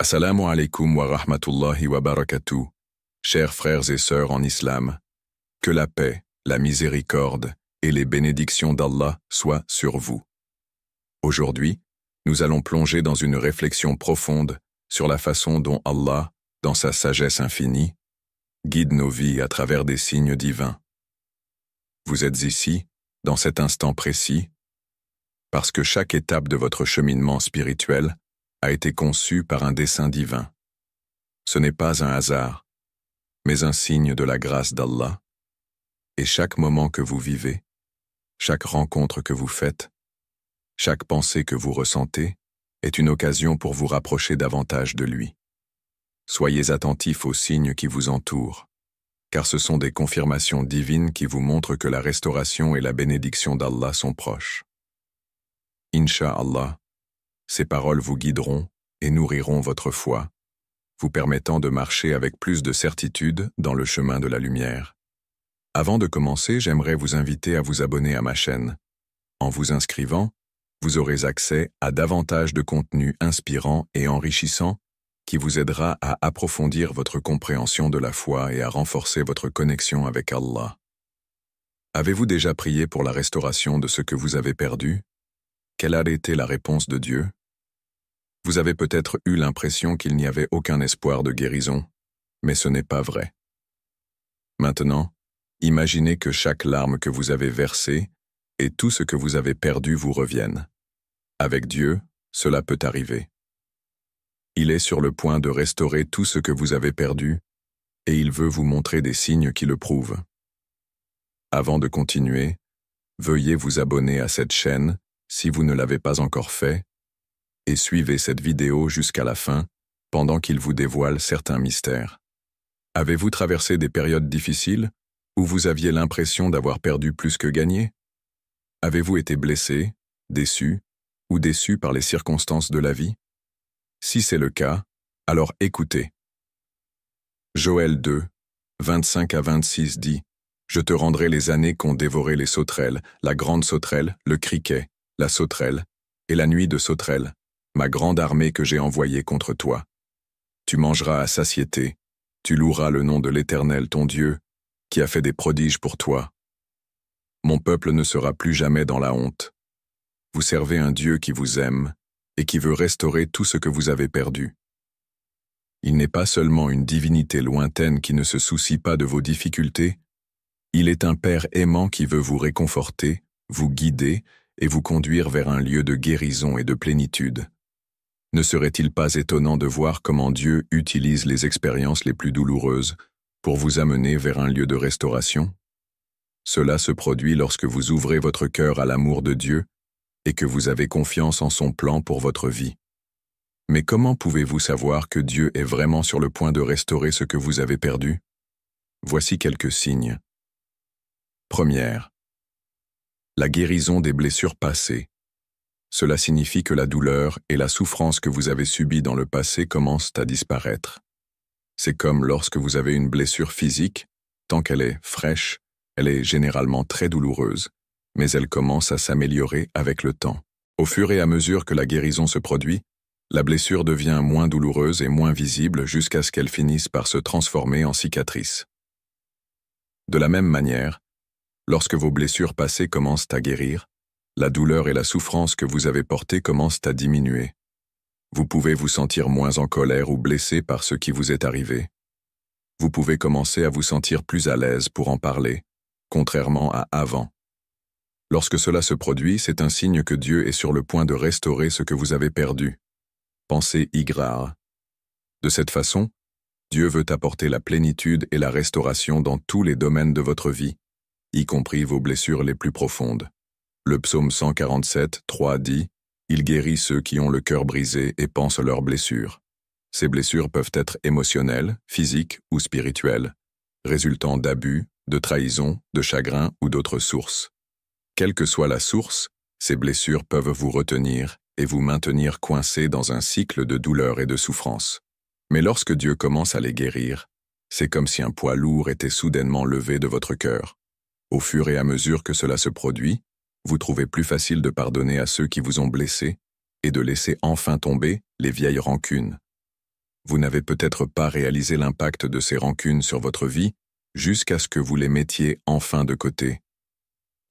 Assalamu alaikum wa rahmatullahi wa barakatuh, chers frères et sœurs en islam, que la paix, la miséricorde et les bénédictions d'Allah soient sur vous. Aujourd'hui, nous allons plonger dans une réflexion profonde sur la façon dont Allah, dans sa sagesse infinie, guide nos vies à travers des signes divins. Vous êtes ici, dans cet instant précis, parce que chaque étape de votre cheminement spirituel a été conçue par un dessein divin. Ce n'est pas un hasard, mais un signe de la grâce d'Allah. Et chaque moment que vous vivez, chaque rencontre que vous faites, chaque pensée que vous ressentez est une occasion pour vous rapprocher davantage de lui. Soyez attentifs aux signes qui vous entourent, car ce sont des confirmations divines qui vous montrent que la restauration et la bénédiction d'Allah sont proches. Inch'Allah, ces paroles vous guideront et nourriront votre foi, vous permettant de marcher avec plus de certitude dans le chemin de la lumière. Avant de commencer, j'aimerais vous inviter à vous abonner à ma chaîne. En vous inscrivant, vous aurez accès à davantage de contenu inspirant et enrichissant qui vous aidera à approfondir votre compréhension de la foi et à renforcer votre connexion avec Allah. Avez-vous déjà prié pour la restauration de ce que vous avez perdu? Quelle a été la réponse de Dieu? Vous avez peut-être eu l'impression qu'il n'y avait aucun espoir de guérison, mais ce n'est pas vrai. Maintenant, imaginez que chaque larme que vous avez versée et tout ce que vous avez perdu vous reviennent. Avec Dieu, cela peut arriver. Il est sur le point de restaurer tout ce que vous avez perdu et il veut vous montrer des signes qui le prouvent. Avant de continuer, veuillez vous abonner à cette chaîne si vous ne l'avez pas encore fait et suivez cette vidéo jusqu'à la fin pendant qu'il vous dévoile certains mystères. Avez-vous traversé des périodes difficiles où vous aviez l'impression d'avoir perdu plus que gagné? Avez-vous été blessé, déçu ou déçu par les circonstances de la vie? Si c'est le cas, alors écoutez. Joël 2, 25 à 26 dit « Je te rendrai les années qu'ont dévoré les sauterelles, la grande sauterelle, le criquet, la sauterelle et la nuit de sauterelles, ma grande armée que j'ai envoyée contre toi. Tu mangeras à satiété, tu loueras le nom de l'Éternel ton Dieu, qui a fait des prodiges pour toi. Mon peuple ne sera plus jamais dans la honte. Vous servez un Dieu qui vous aime et qui veut restaurer tout ce que vous avez perdu. Il n'est pas seulement une divinité lointaine qui ne se soucie pas de vos difficultés, il est un Père aimant qui veut vous réconforter, vous guider et vous conduire vers un lieu de guérison et de plénitude. Ne serait-il pas étonnant de voir comment Dieu utilise les expériences les plus douloureuses pour vous amener vers un lieu de restauration? Cela se produit lorsque vous ouvrez votre cœur à l'amour de Dieu et que vous avez confiance en son plan pour votre vie. Mais comment pouvez-vous savoir que Dieu est vraiment sur le point de restaurer ce que vous avez perdu? Voici quelques signes. Première, la guérison des blessures passées. Cela signifie que la douleur et la souffrance que vous avez subies dans le passé commencent à disparaître. C'est comme lorsque vous avez une blessure physique, tant qu'elle est fraîche, elle est généralement très douloureuse, mais elle commence à s'améliorer avec le temps. Au fur et à mesure que la guérison se produit, la blessure devient moins douloureuse et moins visible jusqu'à ce qu'elle finisse par se transformer en cicatrice. De la même manière, lorsque vos blessures passées commencent à guérir, la douleur et la souffrance que vous avez portées commencent à diminuer. Vous pouvez vous sentir moins en colère ou blessé par ce qui vous est arrivé. Vous pouvez commencer à vous sentir plus à l'aise pour en parler, contrairement à avant. Lorsque cela se produit, c'est un signe que Dieu est sur le point de restaurer ce que vous avez perdu. Pensez Igrah. De cette façon, Dieu veut apporter la plénitude et la restauration dans tous les domaines de votre vie, y compris vos blessures les plus profondes. Le psaume 147, 3 dit « Il guérit ceux qui ont le cœur brisé et pensent leurs blessures ». Ces blessures peuvent être émotionnelles, physiques ou spirituelles, résultant d'abus, de trahison, de chagrin ou d'autres sources. Quelle que soit la source, ces blessures peuvent vous retenir et vous maintenir coincé dans un cycle de douleur et de souffrance. Mais lorsque Dieu commence à les guérir, c'est comme si un poids lourd était soudainement levé de votre cœur. Au fur et à mesure que cela se produit, vous trouvez plus facile de pardonner à ceux qui vous ont blessé et de laisser enfin tomber les vieilles rancunes. Vous n'avez peut-être pas réalisé l'impact de ces rancunes sur votre vie jusqu'à ce que vous les mettiez enfin de côté.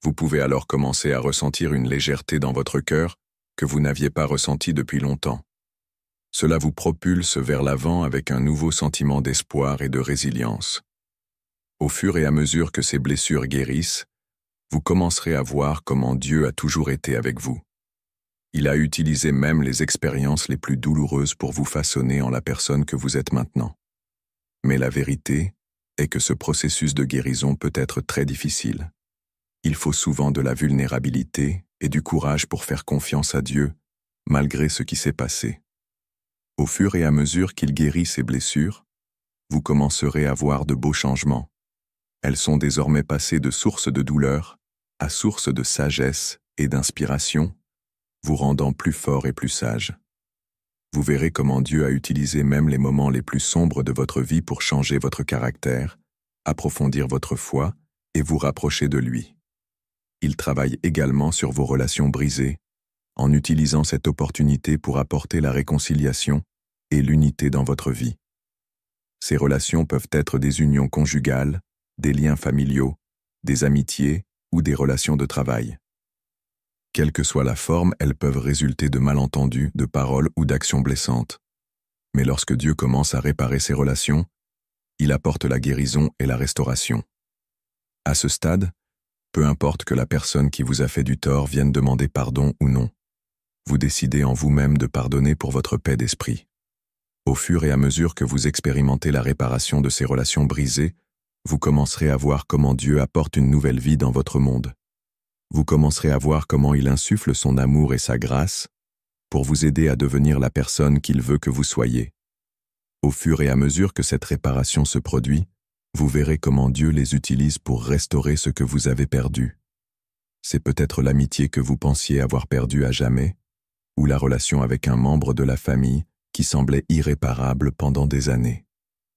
Vous pouvez alors commencer à ressentir une légèreté dans votre cœur que vous n'aviez pas ressentie depuis longtemps. Cela vous propulse vers l'avant avec un nouveau sentiment d'espoir et de résilience. Au fur et à mesure que ces blessures guérissent, vous commencerez à voir comment Dieu a toujours été avec vous. Il a utilisé même les expériences les plus douloureuses pour vous façonner en la personne que vous êtes maintenant. Mais la vérité est que ce processus de guérison peut être très difficile. Il faut souvent de la vulnérabilité et du courage pour faire confiance à Dieu, malgré ce qui s'est passé. Au fur et à mesure qu'il guérit ces blessures, vous commencerez à voir de beaux changements. Elles sont désormais passées de source de douleur à source de sagesse et d'inspiration, vous rendant plus fort et plus sage. Vous verrez comment Dieu a utilisé même les moments les plus sombres de votre vie pour changer votre caractère, approfondir votre foi et vous rapprocher de lui. Il travaille également sur vos relations brisées, en utilisant cette opportunité pour apporter la réconciliation et l'unité dans votre vie. Ces relations peuvent être des unions conjugales, des liens familiaux, des amitiés ou des relations de travail. Quelle que soit la forme, elles peuvent résulter de malentendus, de paroles ou d'actions blessantes. Mais lorsque Dieu commence à réparer ces relations, il apporte la guérison et la restauration. À ce stade, peu importe que la personne qui vous a fait du tort vienne demander pardon ou non, vous décidez en vous-même de pardonner pour votre paix d'esprit. Au fur et à mesure que vous expérimentez la réparation de ces relations brisées, vous commencerez à voir comment Dieu apporte une nouvelle vie dans votre monde. Vous commencerez à voir comment il insuffle son amour et sa grâce pour vous aider à devenir la personne qu'il veut que vous soyez. Au fur et à mesure que cette réparation se produit, vous verrez comment Dieu les utilise pour restaurer ce que vous avez perdu. C'est peut-être l'amitié que vous pensiez avoir perdue à jamais, ou la relation avec un membre de la famille qui semblait irréparable pendant des années.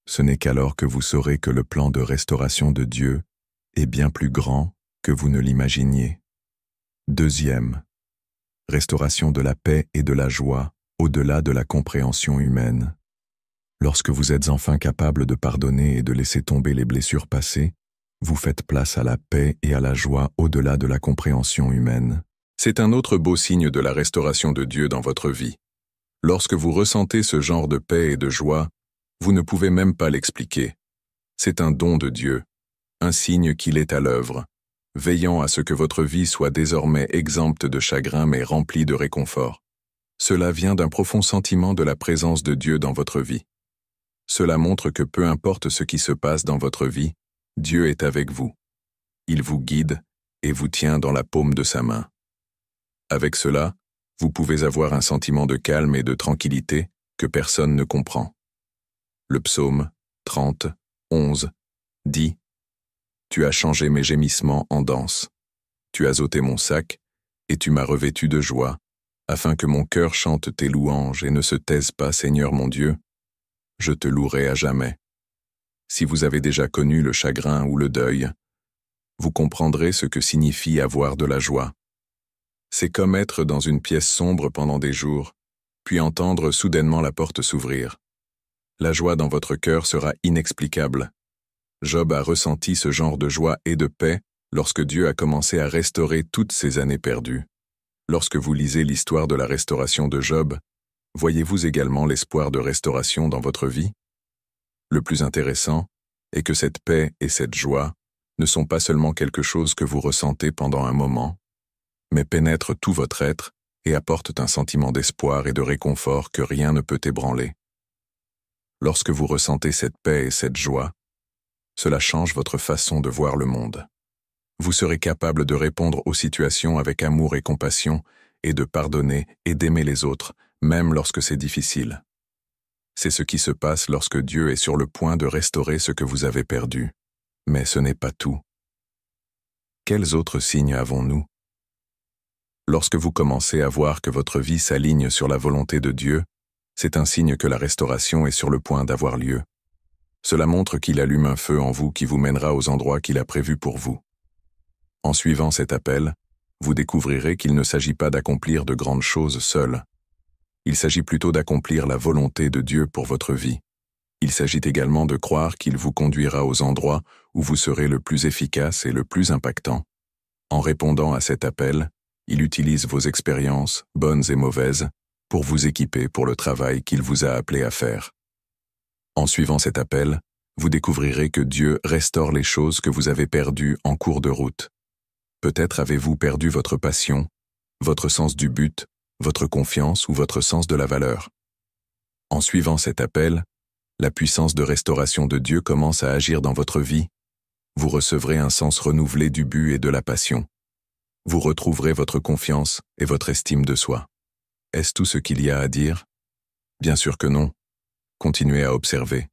Ce n'est qu'alors que vous saurez que le plan de restauration de Dieu est bien plus grand que vous ne l'imaginiez. Deuxième, restauration de la paix et de la joie au-delà de la compréhension humaine. Lorsque vous êtes enfin capable de pardonner et de laisser tomber les blessures passées, vous faites place à la paix et à la joie au-delà de la compréhension humaine. C'est un autre beau signe de la restauration de Dieu dans votre vie. Lorsque vous ressentez ce genre de paix et de joie, vous ne pouvez même pas l'expliquer. C'est un don de Dieu, un signe qu'il est à l'œuvre, veillant à ce que votre vie soit désormais exempte de chagrin mais remplie de réconfort. Cela vient d'un profond sentiment de la présence de Dieu dans votre vie. Cela montre que peu importe ce qui se passe dans votre vie, Dieu est avec vous. Il vous guide et vous tient dans la paume de sa main. Avec cela, vous pouvez avoir un sentiment de calme et de tranquillité que personne ne comprend. Le psaume 30, 11 dit « Tu as changé mes gémissements en danse. Tu as ôté mon sac et tu m'as revêtu de joie, afin que mon cœur chante tes louanges et ne se taise pas, Seigneur mon Dieu. Je te louerai à jamais. » Si vous avez déjà connu le chagrin ou le deuil, vous comprendrez ce que signifie avoir de la joie. C'est comme être dans une pièce sombre pendant des jours, puis entendre soudainement la porte s'ouvrir. La joie dans votre cœur sera inexplicable. Job a ressenti ce genre de joie et de paix lorsque Dieu a commencé à restaurer toutes ces années perdues. Lorsque vous lisez l'histoire de la restauration de Job, voyez-vous également l'espoir de restauration dans votre vie? Le plus intéressant est que cette paix et cette joie ne sont pas seulement quelque chose que vous ressentez pendant un moment, mais pénètrent tout votre être et apportent un sentiment d'espoir et de réconfort que rien ne peut ébranler. Lorsque vous ressentez cette paix et cette joie, cela change votre façon de voir le monde. Vous serez capable de répondre aux situations avec amour et compassion et de pardonner et d'aimer les autres, même lorsque c'est difficile. C'est ce qui se passe lorsque Dieu est sur le point de restaurer ce que vous avez perdu. Mais ce n'est pas tout. Quels autres signes avons-nous? Lorsque vous commencez à voir que votre vie s'aligne sur la volonté de Dieu, c'est un signe que la restauration est sur le point d'avoir lieu. Cela montre qu'il allume un feu en vous qui vous mènera aux endroits qu'il a prévus pour vous. En suivant cet appel, vous découvrirez qu'il ne s'agit pas d'accomplir de grandes choses seul. Il s'agit plutôt d'accomplir la volonté de Dieu pour votre vie. Il s'agit également de croire qu'il vous conduira aux endroits où vous serez le plus efficace et le plus impactant. En répondant à cet appel, il utilise vos expériences, bonnes et mauvaises, pour vous équiper pour le travail qu'il vous a appelé à faire. En suivant cet appel, vous découvrirez que Dieu restaure les choses que vous avez perdues en cours de route. Peut-être avez-vous perdu votre passion, votre sens du but, votre confiance ou votre sens de la valeur. En suivant cet appel, la puissance de restauration de Dieu commence à agir dans votre vie. Vous recevrez un sens renouvelé du but et de la passion. Vous retrouverez votre confiance et votre estime de soi. Est-ce tout ce qu'il y a à dire? Bien sûr que non. Continuez à observer.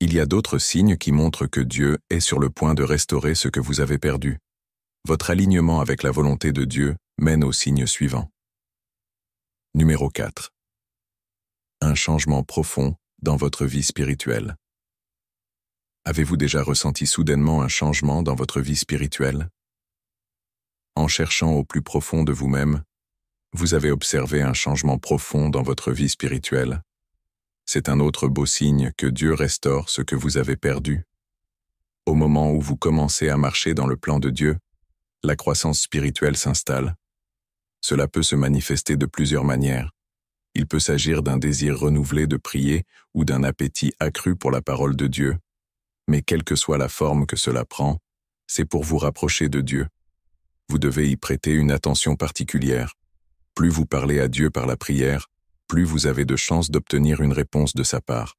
Il y a d'autres signes qui montrent que Dieu est sur le point de restaurer ce que vous avez perdu. Votre alignement avec la volonté de Dieu mène au signe suivant. Numéro 4. Un changement profond dans votre vie spirituelle. Avez-vous déjà ressenti soudainement un changement dans votre vie spirituelle? En cherchant au plus profond de vous-même, vous avez observé un changement profond dans votre vie spirituelle. C'est un autre beau signe que Dieu restaure ce que vous avez perdu. Au moment où vous commencez à marcher dans le plan de Dieu, la croissance spirituelle s'installe. Cela peut se manifester de plusieurs manières. Il peut s'agir d'un désir renouvelé de prier ou d'un appétit accru pour la parole de Dieu. Mais quelle que soit la forme que cela prend, c'est pour vous rapprocher de Dieu. Vous devez y prêter une attention particulière. Plus vous parlez à Dieu par la prière, plus vous avez de chances d'obtenir une réponse de sa part.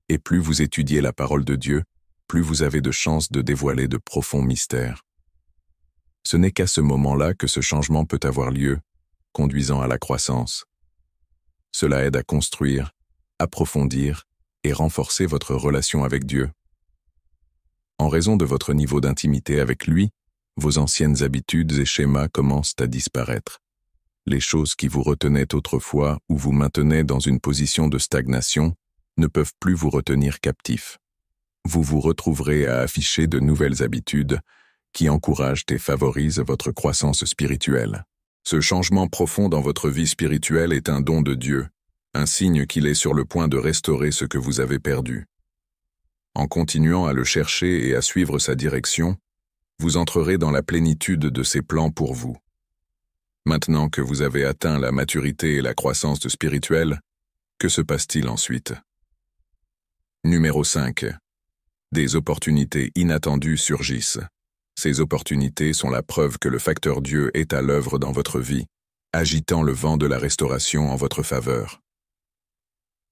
Et plus vous étudiez la parole de Dieu, plus vous avez de chances de dévoiler de profonds mystères. Ce n'est qu'à ce moment-là que ce changement peut avoir lieu, conduisant à la croissance. Cela aide à construire, approfondir et renforcer votre relation avec Dieu. En raison de votre niveau d'intimité avec lui, vos anciennes habitudes et schémas commencent à disparaître. Les choses qui vous retenaient autrefois ou vous maintenaient dans une position de stagnation ne peuvent plus vous retenir captif. Vous vous retrouverez à afficher de nouvelles habitudes qui encouragent et favorisent votre croissance spirituelle. Ce changement profond dans votre vie spirituelle est un don de Dieu, un signe qu'il est sur le point de restaurer ce que vous avez perdu. En continuant à le chercher et à suivre sa direction, vous entrerez dans la plénitude de ses plans pour vous. Maintenant que vous avez atteint la maturité et la croissance spirituelle, que se passe-t-il ensuite? Numéro 5. Des opportunités inattendues surgissent. Ces opportunités sont la preuve que le facteur Dieu est à l'œuvre dans votre vie, agitant le vent de la restauration en votre faveur.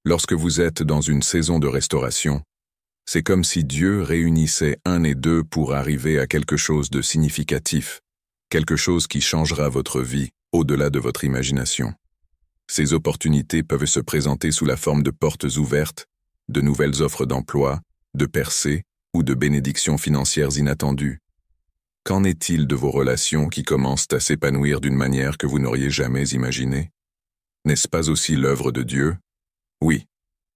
Lorsque vous êtes dans une saison de restauration, c'est comme si Dieu réunissait un et deux pour arriver à quelque chose de significatif, quelque chose qui changera votre vie au-delà de votre imagination. Ces opportunités peuvent se présenter sous la forme de portes ouvertes, de nouvelles offres d'emploi, de percées ou de bénédictions financières inattendues. Qu'en est-il de vos relations qui commencent à s'épanouir d'une manière que vous n'auriez jamais imaginée? N'est-ce pas aussi l'œuvre de Dieu? Oui,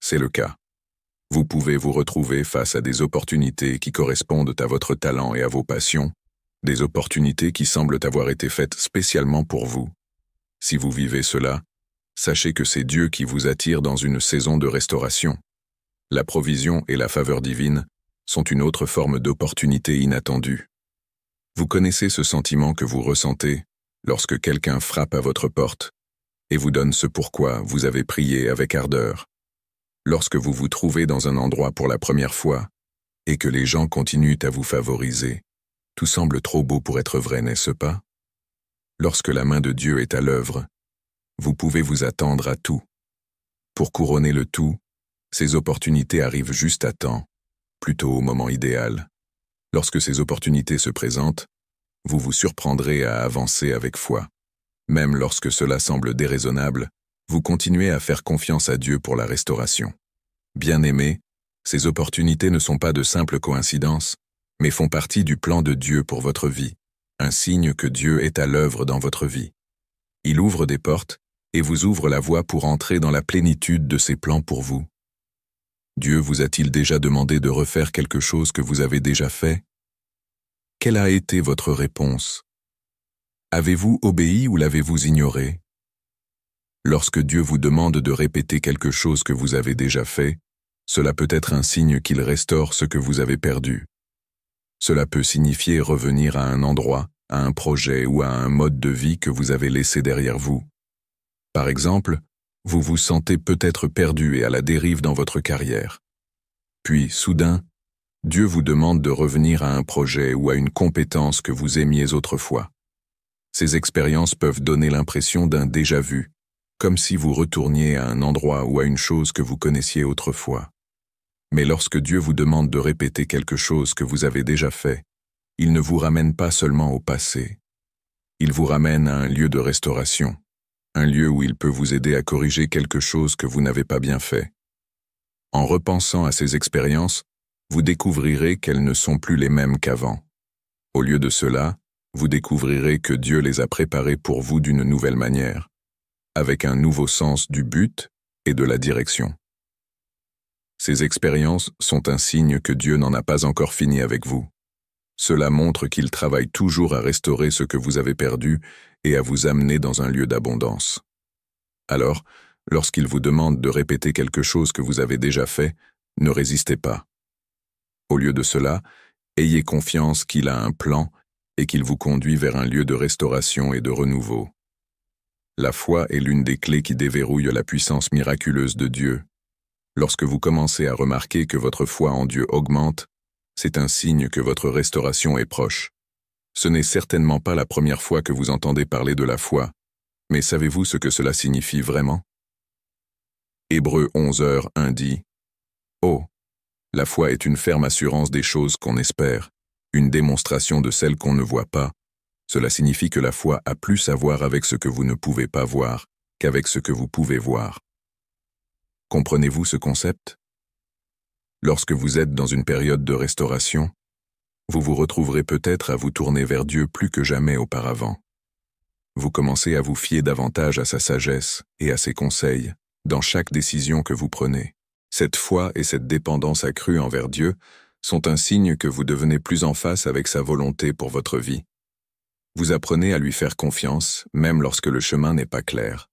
c'est le cas. Vous pouvez vous retrouver face à des opportunités qui correspondent à votre talent et à vos passions, des opportunités qui semblent avoir été faites spécialement pour vous. Si vous vivez cela, sachez que c'est Dieu qui vous attire dans une saison de restauration. La provision et la faveur divine sont une autre forme d'opportunité inattendue. Vous connaissez ce sentiment que vous ressentez lorsque quelqu'un frappe à votre porte et vous donne ce pourquoi vous avez prié avec ardeur. Lorsque vous vous trouvez dans un endroit pour la première fois et que les gens continuent à vous favoriser, tout semble trop beau pour être vrai, n'est-ce pas? Lorsque la main de Dieu est à l'œuvre, vous pouvez vous attendre à tout. Pour couronner le tout, ces opportunités arrivent juste à temps, plutôt au moment idéal. Lorsque ces opportunités se présentent, vous vous surprendrez à avancer avec foi. Même lorsque cela semble déraisonnable, vous continuez à faire confiance à Dieu pour la restauration. Bien-aimés, ces opportunités ne sont pas de simples coïncidences, mais font partie du plan de Dieu pour votre vie, un signe que Dieu est à l'œuvre dans votre vie. Il ouvre des portes et vous ouvre la voie pour entrer dans la plénitude de ses plans pour vous. Dieu vous a-t-il déjà demandé de refaire quelque chose que vous avez déjà fait? Quelle a été votre réponse? Avez-vous obéi ou l'avez-vous ignoré? Lorsque Dieu vous demande de répéter quelque chose que vous avez déjà fait, cela peut être un signe qu'il restaure ce que vous avez perdu. Cela peut signifier revenir à un endroit, à un projet ou à un mode de vie que vous avez laissé derrière vous. Par exemple, vous vous sentez peut-être perdu et à la dérive dans votre carrière. Puis, soudain, Dieu vous demande de revenir à un projet ou à une compétence que vous aimiez autrefois. Ces expériences peuvent donner l'impression d'un déjà-vu, comme si vous retourniez à un endroit ou à une chose que vous connaissiez autrefois. Mais lorsque Dieu vous demande de répéter quelque chose que vous avez déjà fait, il ne vous ramène pas seulement au passé. Il vous ramène à un lieu de restauration, un lieu où il peut vous aider à corriger quelque chose que vous n'avez pas bien fait. En repensant à ces expériences, vous découvrirez qu'elles ne sont plus les mêmes qu'avant. Au lieu de cela, vous découvrirez que Dieu les a préparées pour vous d'une nouvelle manière, avec un nouveau sens du but et de la direction. Ces expériences sont un signe que Dieu n'en a pas encore fini avec vous. Cela montre qu'il travaille toujours à restaurer ce que vous avez perdu et à vous amener dans un lieu d'abondance. Alors, lorsqu'il vous demande de répéter quelque chose que vous avez déjà fait, ne résistez pas. Au lieu de cela, ayez confiance qu'il a un plan et qu'il vous conduit vers un lieu de restauration et de renouveau. La foi est l'une des clés qui déverrouille la puissance miraculeuse de Dieu. Lorsque vous commencez à remarquer que votre foi en Dieu augmente, c'est un signe que votre restauration est proche. Ce n'est certainement pas la première fois que vous entendez parler de la foi, mais savez-vous ce que cela signifie vraiment? Hébreux 11h1 dit « Oh, la foi est une ferme assurance des choses qu'on espère, une démonstration de celles qu'on ne voit pas. Cela signifie que la foi a plus à voir avec ce que vous ne pouvez pas voir qu'avec ce que vous pouvez voir. » Comprenez-vous ce concept? Lorsque vous êtes dans une période de restauration, vous vous retrouverez peut-être à vous tourner vers Dieu plus que jamais auparavant. Vous commencez à vous fier davantage à sa sagesse et à ses conseils dans chaque décision que vous prenez. Cette foi et cette dépendance accrue envers Dieu sont un signe que vous devenez plus en phase avec sa volonté pour votre vie. Vous apprenez à lui faire confiance, même lorsque le chemin n'est pas clair.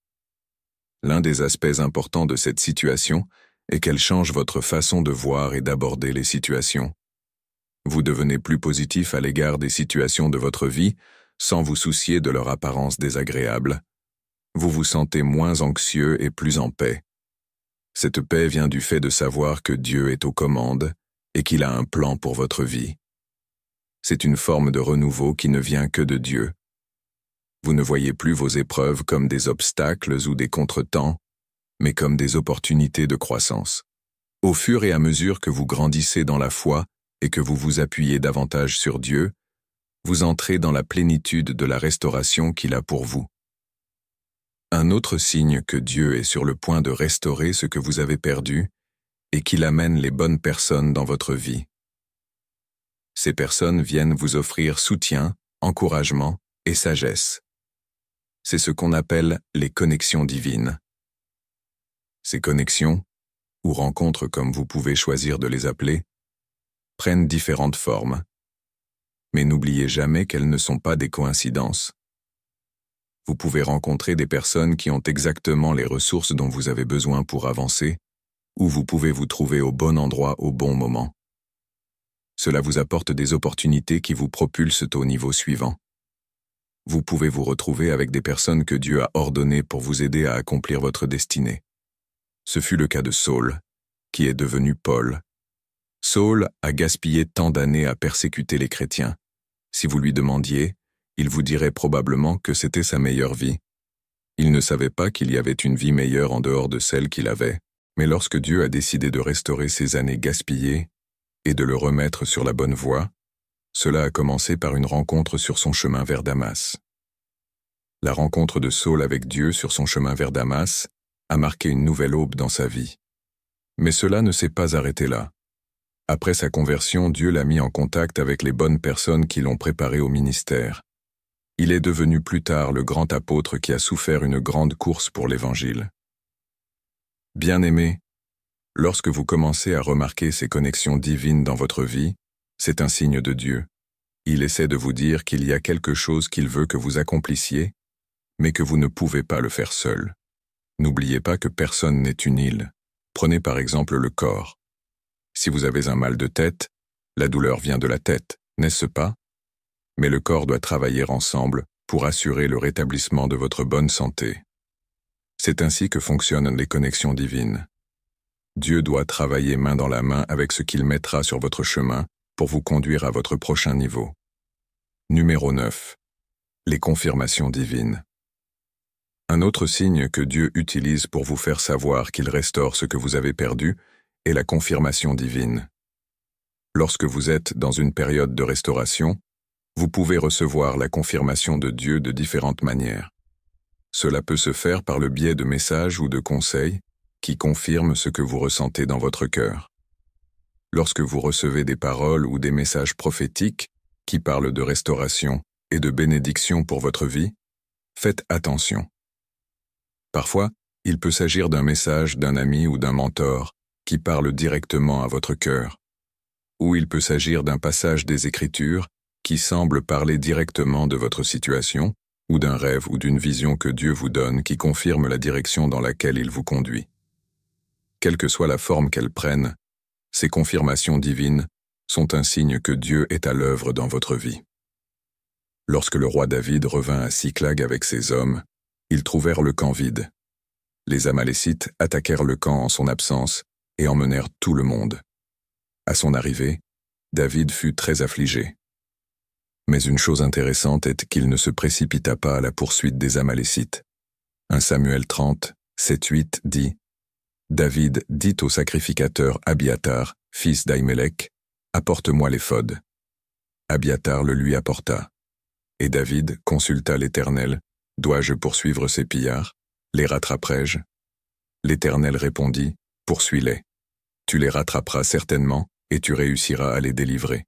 L'un des aspects importants de cette situation est qu'elle change votre façon de voir et d'aborder les situations. Vous devenez plus positif à l'égard des situations de votre vie sans vous soucier de leur apparence désagréable. Vous vous sentez moins anxieux et plus en paix. Cette paix vient du fait de savoir que Dieu est aux commandes et qu'il a un plan pour votre vie. C'est une forme de renouveau qui ne vient que de Dieu. Vous ne voyez plus vos épreuves comme des obstacles ou des contretemps, mais comme des opportunités de croissance. Au fur et à mesure que vous grandissez dans la foi et que vous vous appuyez davantage sur Dieu, vous entrez dans la plénitude de la restauration qu'il a pour vous. Un autre signe que Dieu est sur le point de restaurer ce que vous avez perdu est qu'il amène les bonnes personnes dans votre vie. Ces personnes viennent vous offrir soutien, encouragement et sagesse. C'est ce qu'on appelle les connexions divines. Ces connexions, ou rencontres comme vous pouvez choisir de les appeler, prennent différentes formes. Mais n'oubliez jamais qu'elles ne sont pas des coïncidences. Vous pouvez rencontrer des personnes qui ont exactement les ressources dont vous avez besoin pour avancer, ou vous pouvez vous trouver au bon endroit au bon moment. Cela vous apporte des opportunités qui vous propulsent au niveau suivant. Vous pouvez vous retrouver avec des personnes que Dieu a ordonnées pour vous aider à accomplir votre destinée. Ce fut le cas de Saul, qui est devenu Paul. Saul a gaspillé tant d'années à persécuter les chrétiens. Si vous lui demandiez, il vous dirait probablement que c'était sa meilleure vie. Il ne savait pas qu'il y avait une vie meilleure en dehors de celle qu'il avait, mais lorsque Dieu a décidé de restaurer ces années gaspillées et de le remettre sur la bonne voie, cela a commencé par une rencontre sur son chemin vers Damas. La rencontre de Saul avec Dieu sur son chemin vers Damas a marqué une nouvelle aube dans sa vie. Mais cela ne s'est pas arrêté là. Après sa conversion, Dieu l'a mis en contact avec les bonnes personnes qui l'ont préparé au ministère. Il est devenu plus tard le grand apôtre qui a souffert une grande course pour l'Évangile. Bien-aimés, lorsque vous commencez à remarquer ces connexions divines dans votre vie, c'est un signe de Dieu. Il essaie de vous dire qu'il y a quelque chose qu'il veut que vous accomplissiez, mais que vous ne pouvez pas le faire seul. N'oubliez pas que personne n'est une île. Prenez par exemple le corps. Si vous avez un mal de tête, la douleur vient de la tête, n'est-ce pas? Mais le corps doit travailler ensemble pour assurer le rétablissement de votre bonne santé. C'est ainsi que fonctionnent les connexions divines. Dieu doit travailler main dans la main avec ce qu'il mettra sur votre chemin pour vous conduire à votre prochain niveau. Numéro 9. Les confirmations divines. Un autre signe que Dieu utilise pour vous faire savoir qu'il restaure ce que vous avez perdu est la confirmation divine. Lorsque vous êtes dans une période de restauration, vous pouvez recevoir la confirmation de Dieu de différentes manières. Cela peut se faire par le biais de messages ou de conseils qui confirment ce que vous ressentez dans votre cœur. Lorsque vous recevez des paroles ou des messages prophétiques qui parlent de restauration et de bénédiction pour votre vie, faites attention. Parfois, il peut s'agir d'un message d'un ami ou d'un mentor qui parle directement à votre cœur, ou il peut s'agir d'un passage des Écritures qui semble parler directement de votre situation, ou d'un rêve ou d'une vision que Dieu vous donne qui confirme la direction dans laquelle il vous conduit. Quelle que soit la forme qu'elles prennent, ces confirmations divines sont un signe que Dieu est à l'œuvre dans votre vie. Lorsque le roi David revint à Siklag avec ses hommes, ils trouvèrent le camp vide. Les Amalécites attaquèrent le camp en son absence et emmenèrent tout le monde. À son arrivée, David fut très affligé. Mais une chose intéressante est qu'il ne se précipita pas à la poursuite des Amalécites. 1 Samuel 30, 7-8 dit « David dit au sacrificateur Abiathar, fils d'Ahimelech, « Apporte-moi l'éphod. » Abiathar le lui apporta. Et David consulta l'Éternel, « Dois-je poursuivre ces pillards? Les rattraperai-je » L'Éternel répondit, « Poursuis-les. Tu les rattraperas certainement, et tu réussiras à les délivrer. »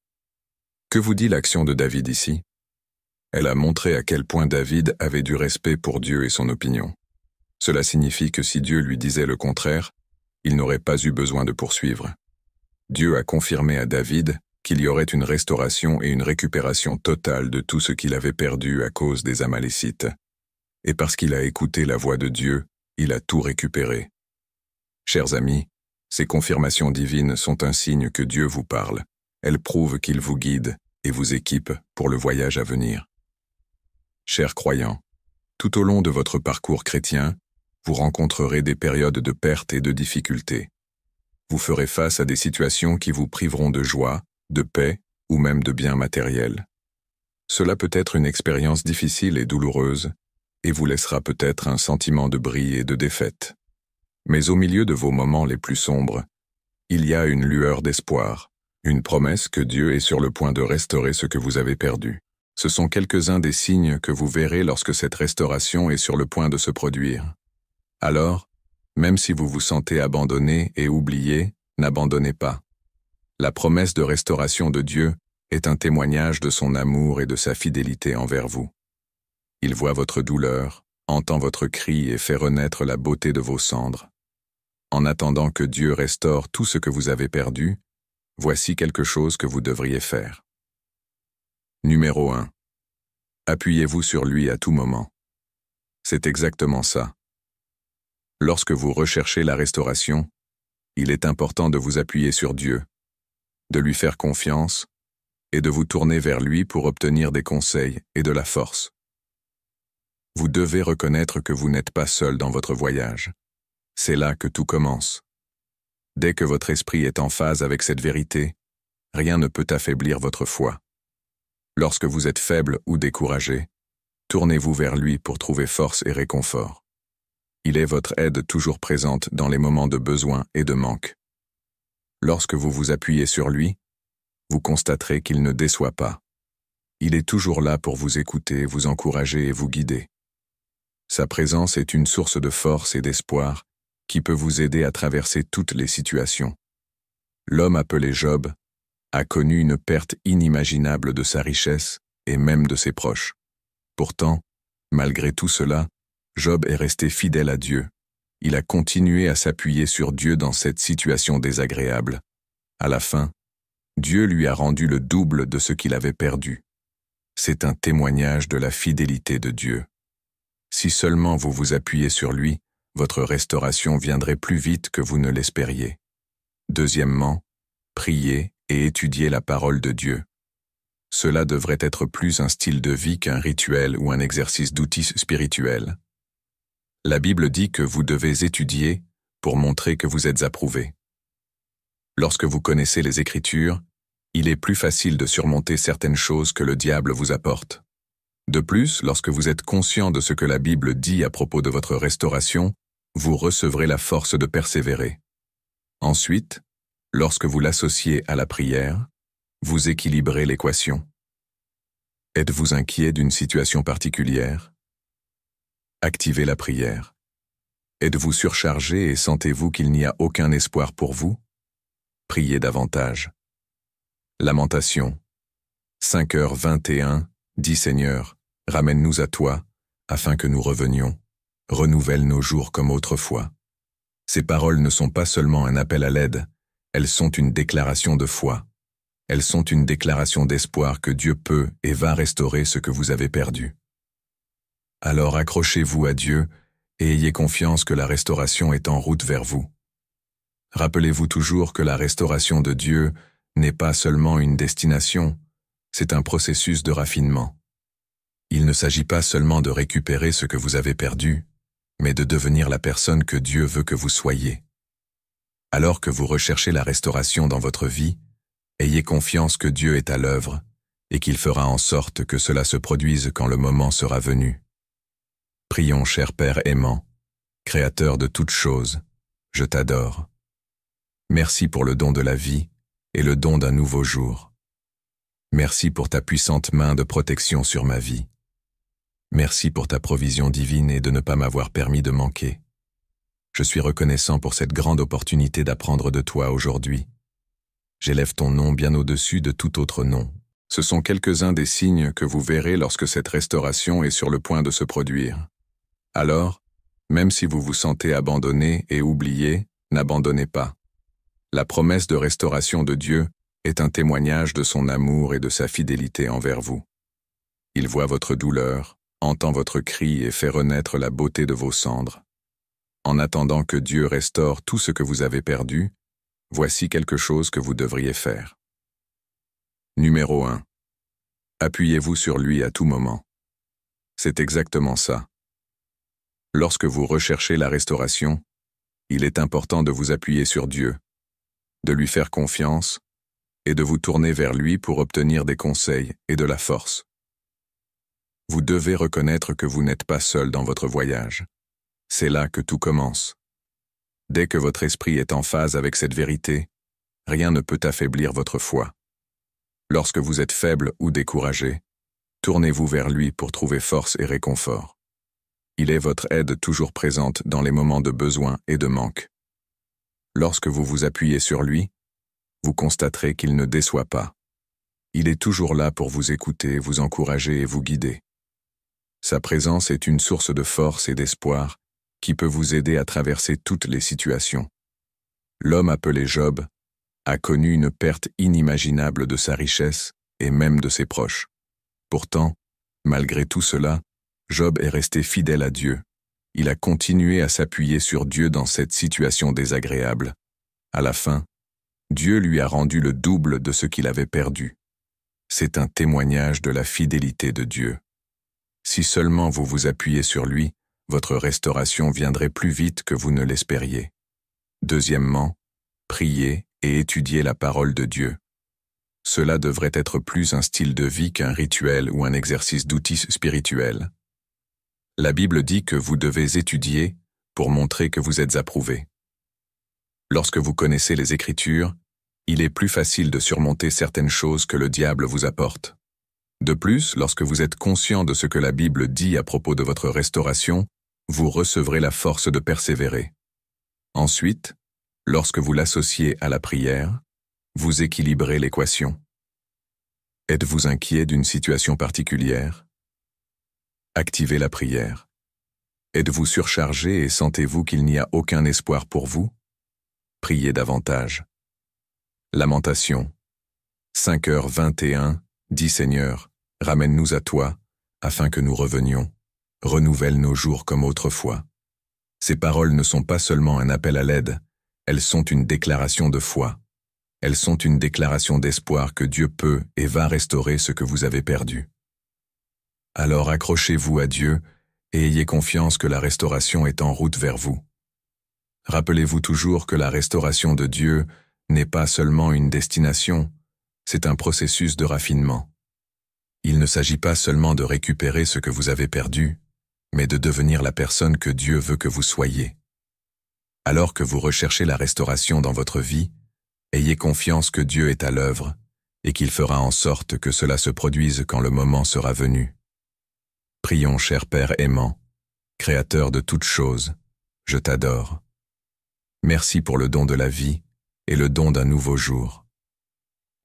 Que vous dit l'action de David ici? Elle a montré à quel point David avait du respect pour Dieu et son opinion. Cela signifie que si Dieu lui disait le contraire, il n'aurait pas eu besoin de poursuivre. Dieu a confirmé à David qu'il y aurait une restauration et une récupération totale de tout ce qu'il avait perdu à cause des Amalécites. Et parce qu'il a écouté la voix de Dieu, il a tout récupéré. Chers amis, ces confirmations divines sont un signe que Dieu vous parle. Elles prouvent qu'il vous guide et vous équipe pour le voyage à venir. Chers croyants, tout au long de votre parcours chrétien, vous rencontrerez des périodes de perte et de difficultés. Vous ferez face à des situations qui vous priveront de joie, de paix ou même de biens matériels. Cela peut être une expérience difficile et douloureuse et vous laissera peut-être un sentiment de bris et de défaite. Mais au milieu de vos moments les plus sombres, il y a une lueur d'espoir, une promesse que Dieu est sur le point de restaurer ce que vous avez perdu. Ce sont quelques-uns des signes que vous verrez lorsque cette restauration est sur le point de se produire. Alors, même si vous vous sentez abandonné et oublié, n'abandonnez pas. La promesse de restauration de Dieu est un témoignage de son amour et de sa fidélité envers vous. Il voit votre douleur, entend votre cri et fait renaître la beauté de vos cendres. En attendant que Dieu restaure tout ce que vous avez perdu, voici quelque chose que vous devriez faire. Numéro 1. Appuyez-vous sur lui à tout moment. C'est exactement ça. Lorsque vous recherchez la restauration, il est important de vous appuyer sur Dieu, de lui faire confiance et de vous tourner vers lui pour obtenir des conseils et de la force. Vous devez reconnaître que vous n'êtes pas seul dans votre voyage. C'est là que tout commence. Dès que votre esprit est en phase avec cette vérité, rien ne peut affaiblir votre foi. Lorsque vous êtes faible ou découragé, tournez-vous vers lui pour trouver force et réconfort. Il est votre aide toujours présente dans les moments de besoin et de manque. Lorsque vous vous appuyez sur lui, vous constaterez qu'il ne déçoit pas. Il est toujours là pour vous écouter, vous encourager et vous guider. Sa présence est une source de force et d'espoir qui peut vous aider à traverser toutes les situations. L'homme appelé Job a connu une perte inimaginable de sa richesse et même de ses proches. Pourtant, malgré tout cela, Job est resté fidèle à Dieu. Il a continué à s'appuyer sur Dieu dans cette situation désagréable. À la fin, Dieu lui a rendu le double de ce qu'il avait perdu. C'est un témoignage de la fidélité de Dieu. Si seulement vous vous appuyez sur lui, votre restauration viendrait plus vite que vous ne l'espériez. Deuxièmement, priez et étudiez la parole de Dieu. Cela devrait être plus un style de vie qu'un rituel ou un exercice d'outils spirituels. La Bible dit que vous devez étudier pour montrer que vous êtes approuvé. Lorsque vous connaissez les Écritures, il est plus facile de surmonter certaines choses que le diable vous apporte. De plus, lorsque vous êtes conscient de ce que la Bible dit à propos de votre restauration, vous recevrez la force de persévérer. Ensuite, lorsque vous l'associez à la prière, vous équilibrez l'équation. Êtes-vous inquiet d'une situation particulière? Activez la prière. Êtes-vous surchargé et sentez-vous qu'il n'y a aucun espoir pour vous? Priez davantage. Lamentation. 5h21, dis Seigneur, ramène-nous à toi, afin que nous revenions. Renouvelle nos jours comme autrefois. Ces paroles ne sont pas seulement un appel à l'aide, elles sont une déclaration de foi. Elles sont une déclaration d'espoir que Dieu peut et va restaurer ce que vous avez perdu. Alors accrochez-vous à Dieu et ayez confiance que la restauration est en route vers vous. Rappelez-vous toujours que la restauration de Dieu n'est pas seulement une destination, c'est un processus de raffinement. Il ne s'agit pas seulement de récupérer ce que vous avez perdu, mais de devenir la personne que Dieu veut que vous soyez. Alors que vous recherchez la restauration dans votre vie, ayez confiance que Dieu est à l'œuvre et qu'il fera en sorte que cela se produise quand le moment sera venu. Prions, cher Père aimant, Créateur de toutes choses, je t'adore. Merci pour le don de la vie et le don d'un nouveau jour. Merci pour ta puissante main de protection sur ma vie. Merci pour ta provision divine et de ne pas m'avoir permis de manquer. Je suis reconnaissant pour cette grande opportunité d'apprendre de toi aujourd'hui. J'élève ton nom bien au-dessus de tout autre nom. Ce sont quelques-uns des signes que vous verrez lorsque cette restauration est sur le point de se produire. Alors, même si vous vous sentez abandonné et oublié, n'abandonnez pas. La promesse de restauration de Dieu est un témoignage de son amour et de sa fidélité envers vous. Il voit votre douleur, entend votre cri et fait renaître la beauté de vos cendres. En attendant que Dieu restaure tout ce que vous avez perdu, voici quelque chose que vous devriez faire. Numéro 1. Appuyez-vous sur lui à tout moment. C'est exactement ça. Lorsque vous recherchez la restauration, il est important de vous appuyer sur Dieu, de lui faire confiance et de vous tourner vers lui pour obtenir des conseils et de la force. Vous devez reconnaître que vous n'êtes pas seul dans votre voyage. C'est là que tout commence. Dès que votre esprit est en phase avec cette vérité, rien ne peut affaiblir votre foi. Lorsque vous êtes faible ou découragé, tournez-vous vers lui pour trouver force et réconfort. Il est votre aide toujours présente dans les moments de besoin et de manque. Lorsque vous vous appuyez sur lui, vous constaterez qu'il ne déçoit pas. Il est toujours là pour vous écouter, vous encourager et vous guider. Sa présence est une source de force et d'espoir qui peut vous aider à traverser toutes les situations. L'homme appelé Job a connu une perte inimaginable de sa richesse et même de ses proches. Pourtant, malgré tout cela, Job est resté fidèle à Dieu. Il a continué à s'appuyer sur Dieu dans cette situation désagréable. À la fin, Dieu lui a rendu le double de ce qu'il avait perdu. C'est un témoignage de la fidélité de Dieu. Si seulement vous vous appuyez sur lui, votre restauration viendrait plus vite que vous ne l'espériez. Deuxièmement, priez et étudiez la parole de Dieu. Cela devrait être plus un style de vie qu'un rituel ou un exercice d'outils spirituels. La Bible dit que vous devez étudier pour montrer que vous êtes approuvé. Lorsque vous connaissez les Écritures, il est plus facile de surmonter certaines choses que le diable vous apporte. De plus, lorsque vous êtes conscient de ce que la Bible dit à propos de votre restauration, vous recevrez la force de persévérer. Ensuite, lorsque vous l'associez à la prière, vous équilibrez l'équation. Êtes-vous inquiet d'une situation particulière? Activez la prière. Êtes-vous surchargé et sentez-vous qu'il n'y a aucun espoir pour vous? Priez davantage. Lamentation. 5h21, dis Seigneur, ramène-nous à toi, afin que nous revenions. Renouvelle nos jours comme autrefois. Ces paroles ne sont pas seulement un appel à l'aide, elles sont une déclaration de foi. Elles sont une déclaration d'espoir que Dieu peut et va restaurer ce que vous avez perdu. Alors accrochez-vous à Dieu et ayez confiance que la restauration est en route vers vous. Rappelez-vous toujours que la restauration de Dieu n'est pas seulement une destination, c'est un processus de raffinement. Il ne s'agit pas seulement de récupérer ce que vous avez perdu, mais de devenir la personne que Dieu veut que vous soyez. Alors que vous recherchez la restauration dans votre vie, ayez confiance que Dieu est à l'œuvre et qu'il fera en sorte que cela se produise quand le moment sera venu. Prions, cher Père aimant, Créateur de toutes choses, je t'adore. Merci pour le don de la vie et le don d'un nouveau jour.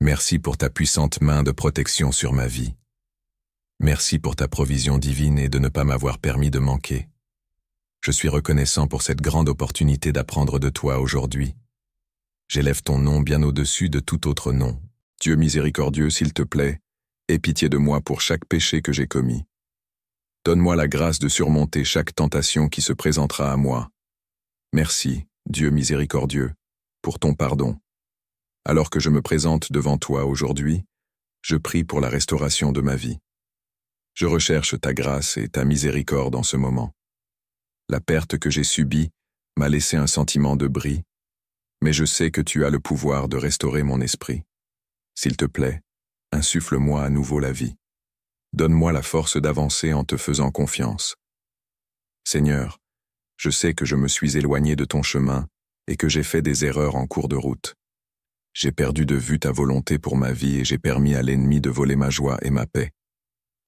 Merci pour ta puissante main de protection sur ma vie. Merci pour ta provision divine et de ne pas m'avoir permis de manquer. Je suis reconnaissant pour cette grande opportunité d'apprendre de toi aujourd'hui. J'élève ton nom bien au-dessus de tout autre nom. Dieu miséricordieux, s'il te plaît, aie pitié de moi pour chaque péché que j'ai commis. Donne-moi la grâce de surmonter chaque tentation qui se présentera à moi. Merci, Dieu miséricordieux, pour ton pardon. Alors que je me présente devant toi aujourd'hui, je prie pour la restauration de ma vie. Je recherche ta grâce et ta miséricorde en ce moment. La perte que j'ai subie m'a laissé un sentiment de bris, mais je sais que tu as le pouvoir de restaurer mon esprit. S'il te plaît, insuffle-moi à nouveau la vie. Donne-moi la force d'avancer en te faisant confiance. Seigneur, je sais que je me suis éloigné de ton chemin et que j'ai fait des erreurs en cours de route. J'ai perdu de vue ta volonté pour ma vie et j'ai permis à l'ennemi de voler ma joie et ma paix.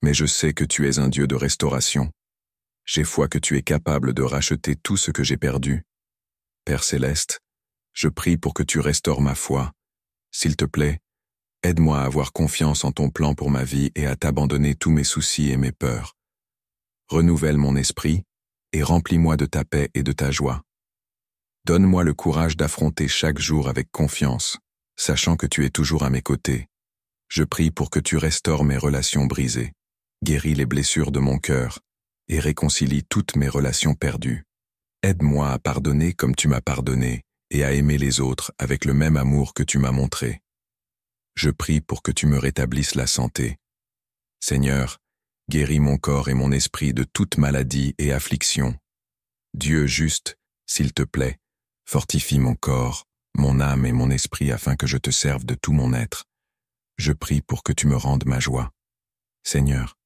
Mais je sais que tu es un Dieu de restauration. J'ai foi que tu es capable de racheter tout ce que j'ai perdu. Père céleste, je prie pour que tu restaures ma foi. S'il te plaît, aide-moi à avoir confiance en ton plan pour ma vie et à t'abandonner tous mes soucis et mes peurs. Renouvelle mon esprit et remplis-moi de ta paix et de ta joie. Donne-moi le courage d'affronter chaque jour avec confiance, sachant que tu es toujours à mes côtés. Je prie pour que tu restaures mes relations brisées, guéris les blessures de mon cœur et réconcilie toutes mes relations perdues. Aide-moi à pardonner comme tu m'as pardonné et à aimer les autres avec le même amour que tu m'as montré. Je prie pour que tu me rétablisses la santé. Seigneur, guéris mon corps et mon esprit de toute maladie et affliction. Dieu juste, s'il te plaît, fortifie mon corps, mon âme et mon esprit afin que je te serve de tout mon être. Je prie pour que tu me rendes ma joie. Seigneur,